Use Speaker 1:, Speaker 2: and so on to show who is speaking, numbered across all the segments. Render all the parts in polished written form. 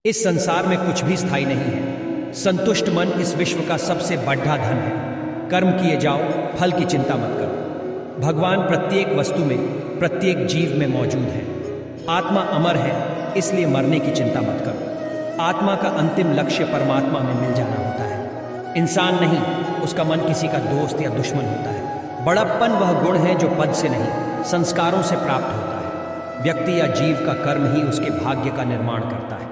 Speaker 1: इस संसार में कुछ भी स्थायी नहीं है। संतुष्ट मन इस विश्व का सबसे बड़ा धन है। कर्म किए जाओ, फल की चिंता मत करो। भगवान प्रत्येक वस्तु में, प्रत्येक जीव में मौजूद है। आत्मा अमर है, इसलिए मरने की चिंता मत करो। आत्मा का अंतिम लक्ष्य परमात्मा में मिल जाना होता है, इंसान नहीं। उसका मन किसी का दोस्त या दुश्मन होता है। बड़प्पन वह गुण है जो पद से नहीं, संस्कारों से प्राप्त होता है। व्यक्ति या जीव का कर्म ही उसके भाग्य का निर्माण करता है।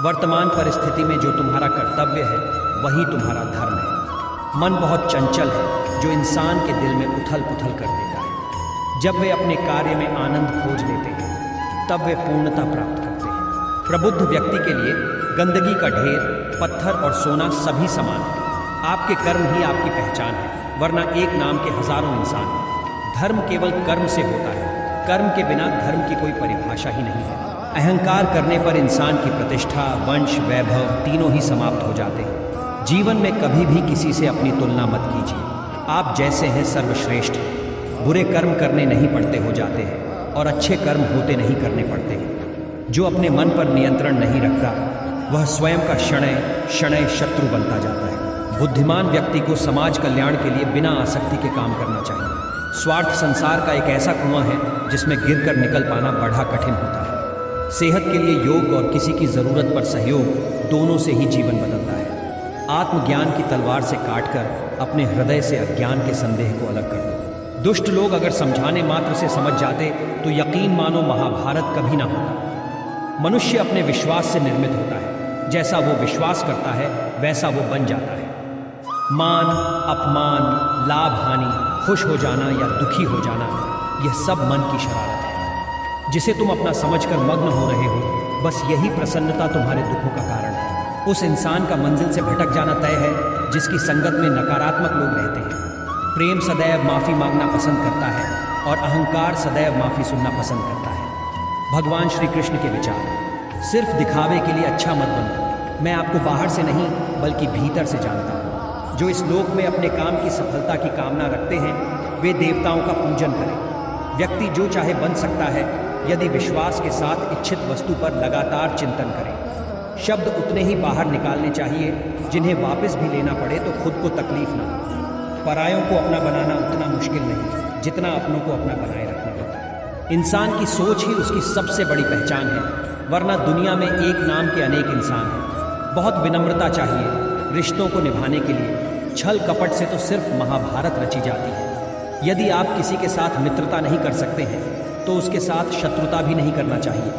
Speaker 1: वर्तमान परिस्थिति में जो तुम्हारा कर्तव्य है वही तुम्हारा धर्म है। मन बहुत चंचल है जो इंसान के दिल में उथल पुथल कर देता है। जब वे अपने कार्य में आनंद खोज लेते हैं तब वे पूर्णता प्राप्त करते हैं। प्रबुद्ध व्यक्ति के लिए गंदगी का ढेर, पत्थर और सोना सभी समान है। आपके कर्म ही आपकी पहचान है, वरना एक नाम के हजारों इंसान हैं। धर्म केवल कर्म से होता है, कर्म के बिना धर्म की कोई परिभाषा ही नहीं है। अहंकार करने पर इंसान की प्रतिष्ठा, वंश, वैभव तीनों ही समाप्त हो जाते हैं। जीवन में कभी भी किसी से अपनी तुलना मत कीजिए। आप जैसे हैं सर्वश्रेष्ठ हैं। बुरे कर्म करने नहीं पड़ते हो जाते हैं और अच्छे कर्म होते नहीं करने पड़ते हैं। जो अपने मन पर नियंत्रण नहीं रखता वह स्वयं का शनय शनय शत्रु बनता जाता है। बुद्धिमान व्यक्ति को समाज कल्याण के लिए बिना आसक्ति के काम करना चाहिए। स्वार्थ संसार का एक ऐसा कुआं है जिसमें गिरकर निकल पाना बड़ा कठिन होता है। सेहत के लिए योग और किसी की जरूरत पर सहयोग, दोनों से ही जीवन बदलता है। आत्मज्ञान की तलवार से काटकर अपने हृदय से अज्ञान के संदेह को अलग कर दो। दुष्ट लोग अगर समझाने मात्र से समझ जाते तो यकीन मानो महाभारत कभी ना होता। मनुष्य अपने विश्वास से निर्मित होता है। जैसा वो विश्वास करता है वैसा वो बन जाता है। मान, अपमान, लाभ, हानि, खुश हो जाना या दुखी हो जाना, यह सब मन की शरारत है जिसे तुम अपना समझकर मग्न हो रहे हो। बस यही प्रसन्नता तुम्हारे दुखों का कारण है। उस इंसान का मंजिल से भटक जाना तय है जिसकी संगत में नकारात्मक लोग रहते हैं। प्रेम सदैव माफी मांगना पसंद करता है और अहंकार सदैव माफी सुनना पसंद करता है। भगवान श्री कृष्ण के विचार, सिर्फ दिखावे के लिए अच्छा मत बनो। मैं आपको बाहर से नहीं बल्कि भीतर से जानता हूँ। जो इस लोक में अपने काम की सफलता की कामना रखते हैं वे देवताओं का पूजन करें। व्यक्ति जो चाहे बन सकता है यदि विश्वास के साथ इच्छित वस्तु पर लगातार चिंतन करें। शब्द उतने ही बाहर निकालने चाहिए जिन्हें वापस भी लेना पड़े तो खुद को तकलीफ ना हो। परायों को अपना बनाना उतना मुश्किल नहीं जितना अपनों को अपना बनाए रखना होता है। इंसान की सोच ही उसकी सबसे बड़ी पहचान है, वरना दुनिया में एक नाम के अनेक इंसान हैं। बहुत विनम्रता चाहिए रिश्तों को निभाने के लिए। छल कपट से तो सिर्फ महाभारत रची जाती है। यदि आप किसी के साथ मित्रता नहीं कर सकते हैं तो उसके साथ शत्रुता भी नहीं करना चाहिए।